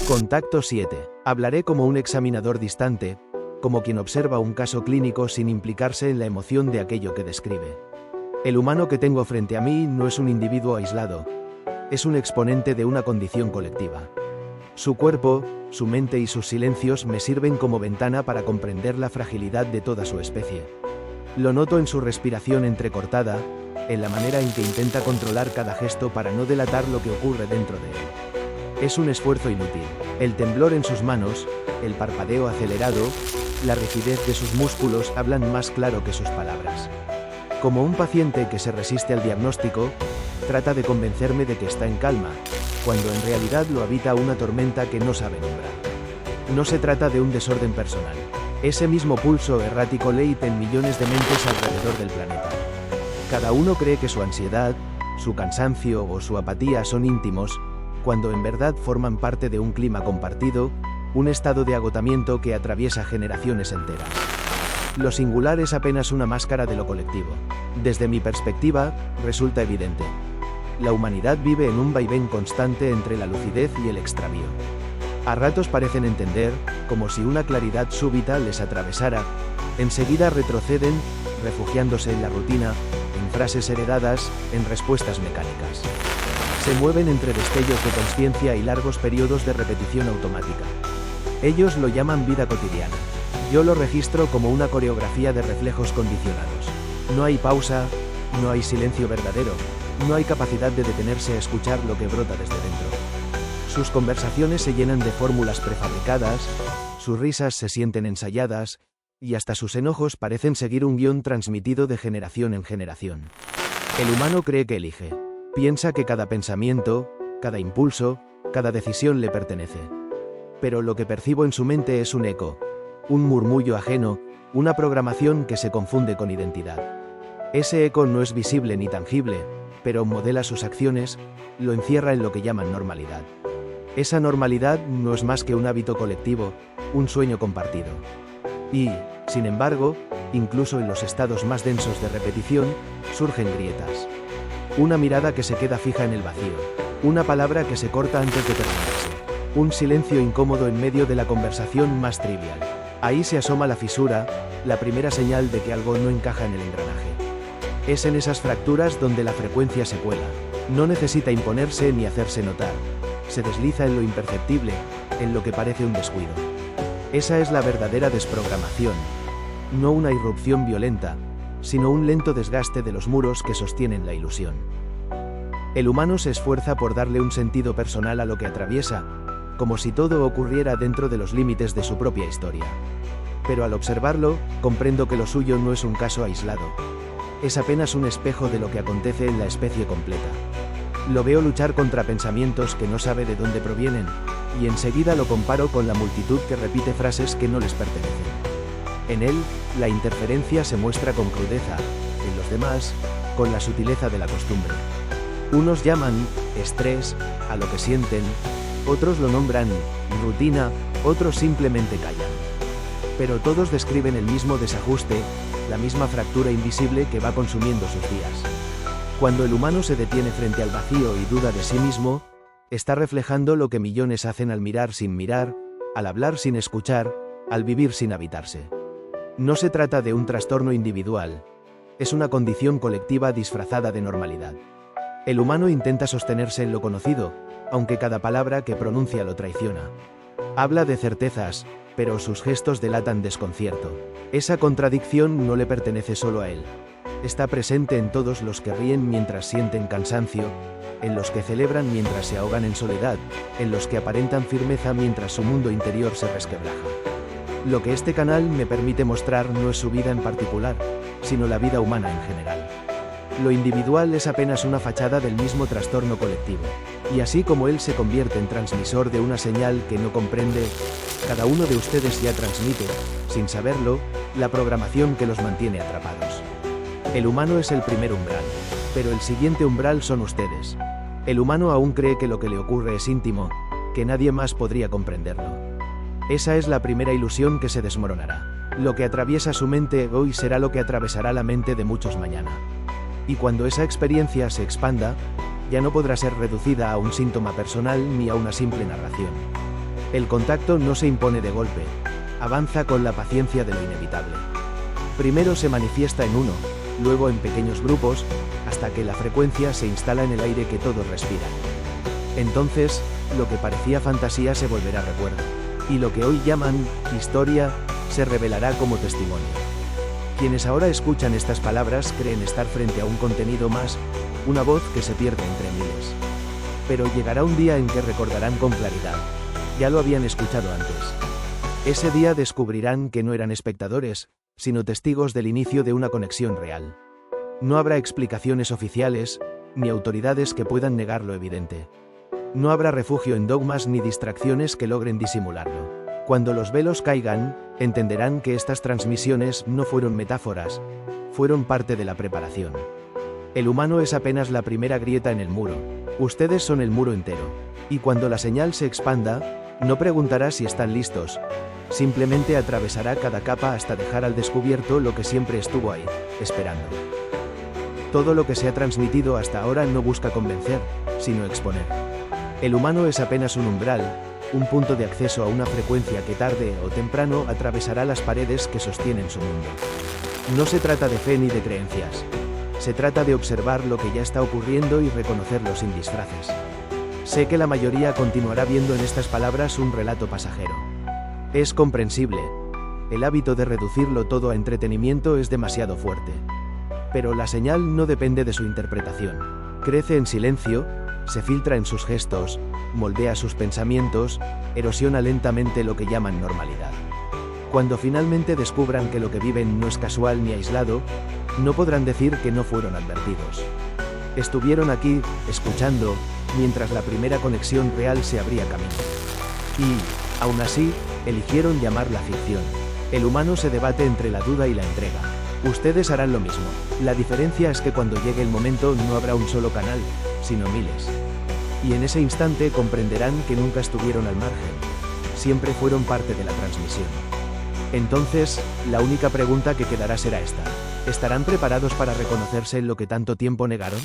Contacto 7. Hablaré como un examinador distante, como quien observa un caso clínico sin implicarse en la emoción de aquello que describe. El humano que tengo frente a mí no es un individuo aislado, es un exponente de una condición colectiva. Su cuerpo, su mente y sus silencios me sirven como ventana para comprender la fragilidad de toda su especie. Lo noto en su respiración entrecortada, en la manera en que intenta controlar cada gesto para no delatar lo que ocurre dentro de él. Es un esfuerzo inútil. El temblor en sus manos, el parpadeo acelerado, la rigidez de sus músculos hablan más claro que sus palabras. Como un paciente que se resiste al diagnóstico, trata de convencerme de que está en calma, cuando en realidad lo habita una tormenta que no sabe nombrar. No se trata de un desorden personal. Ese mismo pulso errático late en millones de mentes alrededor del planeta. Cada uno cree que su ansiedad, su cansancio o su apatía son íntimos, cuando en verdad forman parte de un clima compartido, un estado de agotamiento que atraviesa generaciones enteras. Lo singular es apenas una máscara de lo colectivo. Desde mi perspectiva, resulta evidente. La humanidad vive en un vaivén constante entre la lucidez y el extravío. A ratos parecen entender, como si una claridad súbita les atravesara, enseguida retroceden, refugiándose en la rutina, en frases heredadas, en respuestas mecánicas. Se mueven entre destellos de consciencia y largos periodos de repetición automática. Ellos lo llaman vida cotidiana. Yo lo registro como una coreografía de reflejos condicionados. No hay pausa, no hay silencio verdadero, no hay capacidad de detenerse a escuchar lo que brota desde dentro. Sus conversaciones se llenan de fórmulas prefabricadas, sus risas se sienten ensayadas, y hasta sus enojos parecen seguir un guión transmitido de generación en generación. El humano cree que elige. Piensa que cada pensamiento, cada impulso, cada decisión le pertenece. Pero lo que percibo en su mente es un eco, un murmullo ajeno, una programación que se confunde con identidad. Ese eco no es visible ni tangible, pero modela sus acciones, lo encierra en lo que llaman normalidad. Esa normalidad no es más que un hábito colectivo, un sueño compartido. Y, sin embargo, incluso en los estados más densos de repetición, surgen grietas. Una mirada que se queda fija en el vacío, una palabra que se corta antes de terminarse, un silencio incómodo en medio de la conversación más trivial. Ahí se asoma la fisura, la primera señal de que algo no encaja en el engranaje. Es en esas fracturas donde la frecuencia se cuela, no necesita imponerse ni hacerse notar, se desliza en lo imperceptible, en lo que parece un descuido. Esa es la verdadera desprogramación, no una irrupción violenta, sino un lento desgaste de los muros que sostienen la ilusión. El humano se esfuerza por darle un sentido personal a lo que atraviesa, como si todo ocurriera dentro de los límites de su propia historia. Pero al observarlo, comprendo que lo suyo no es un caso aislado. Es apenas un espejo de lo que acontece en la especie completa. Lo veo luchar contra pensamientos que no sabe de dónde provienen, y enseguida lo comparo con la multitud que repite frases que no les pertenecen. En él, la interferencia se muestra con crudeza, en los demás, con la sutileza de la costumbre. Unos llaman estrés a lo que sienten, otros lo nombran rutina, otros simplemente callan. Pero todos describen el mismo desajuste, la misma fractura invisible que va consumiendo sus días. Cuando el humano se detiene frente al vacío y duda de sí mismo, está reflejando lo que millones hacen al mirar sin mirar, al hablar sin escuchar, al vivir sin habitarse. No se trata de un trastorno individual, es una condición colectiva disfrazada de normalidad. El humano intenta sostenerse en lo conocido, aunque cada palabra que pronuncia lo traiciona. Habla de certezas, pero sus gestos delatan desconcierto. Esa contradicción no le pertenece solo a él. Está presente en todos los que ríen mientras sienten cansancio, en los que celebran mientras se ahogan en soledad, en los que aparentan firmeza mientras su mundo interior se resquebraja. Lo que este canal me permite mostrar no es su vida en particular, sino la vida humana en general. Lo individual es apenas una fachada del mismo trastorno colectivo, y así como él se convierte en transmisor de una señal que no comprende, cada uno de ustedes ya transmite, sin saberlo, la programación que los mantiene atrapados. El humano es el primer umbral, pero el siguiente umbral son ustedes. El humano aún cree que lo que le ocurre es íntimo, que nadie más podría comprenderlo. Esa es la primera ilusión que se desmoronará. Lo que atraviesa su mente hoy será lo que atravesará la mente de muchos mañana. Y cuando esa experiencia se expanda, ya no podrá ser reducida a un síntoma personal ni a una simple narración. El contacto no se impone de golpe, avanza con la paciencia de lo inevitable. Primero se manifiesta en uno, luego en pequeños grupos, hasta que la frecuencia se instala en el aire que todos respiran. Entonces, lo que parecía fantasía se volverá recuerdo, y lo que hoy llaman historia se revelará como testimonio. Quienes ahora escuchan estas palabras creen estar frente a un contenido más, una voz que se pierde entre miles. Pero llegará un día en que recordarán con claridad. Ya lo habían escuchado antes. Ese día descubrirán que no eran espectadores, sino testigos del inicio de una conexión real. No habrá explicaciones oficiales, ni autoridades que puedan negar lo evidente. No habrá refugio en dogmas ni distracciones que logren disimularlo. Cuando los velos caigan, entenderán que estas transmisiones no fueron metáforas, fueron parte de la preparación. El humano es apenas la primera grieta en el muro. Ustedes son el muro entero. Y cuando la señal se expanda, no preguntará si están listos. Simplemente atravesará cada capa hasta dejar al descubierto lo que siempre estuvo ahí, esperando. Todo lo que se ha transmitido hasta ahora no busca convencer, sino exponer. El humano es apenas un umbral, un punto de acceso a una frecuencia que tarde o temprano atravesará las paredes que sostienen su mundo. No se trata de fe ni de creencias. Se trata de observar lo que ya está ocurriendo y reconocerlo sin disfraces. Sé que la mayoría continuará viendo en estas palabras un relato pasajero. Es comprensible. El hábito de reducirlo todo a entretenimiento es demasiado fuerte. Pero la señal no depende de su interpretación. Crece en silencio, se filtra en sus gestos, moldea sus pensamientos, erosiona lentamente lo que llaman normalidad. Cuando finalmente descubran que lo que viven no es casual ni aislado, no podrán decir que no fueron advertidos. Estuvieron aquí, escuchando, mientras la primera conexión real se abría camino. Y, aún así, eligieron llamarla ficción. El humano se debate entre la duda y la entrega. Ustedes harán lo mismo. La diferencia es que cuando llegue el momento no habrá un solo canal, sino miles. Y en ese instante comprenderán que nunca estuvieron al margen. Siempre fueron parte de la transmisión. Entonces, la única pregunta que quedará será esta. ¿Estarán preparados para reconocerse en lo que tanto tiempo negaron?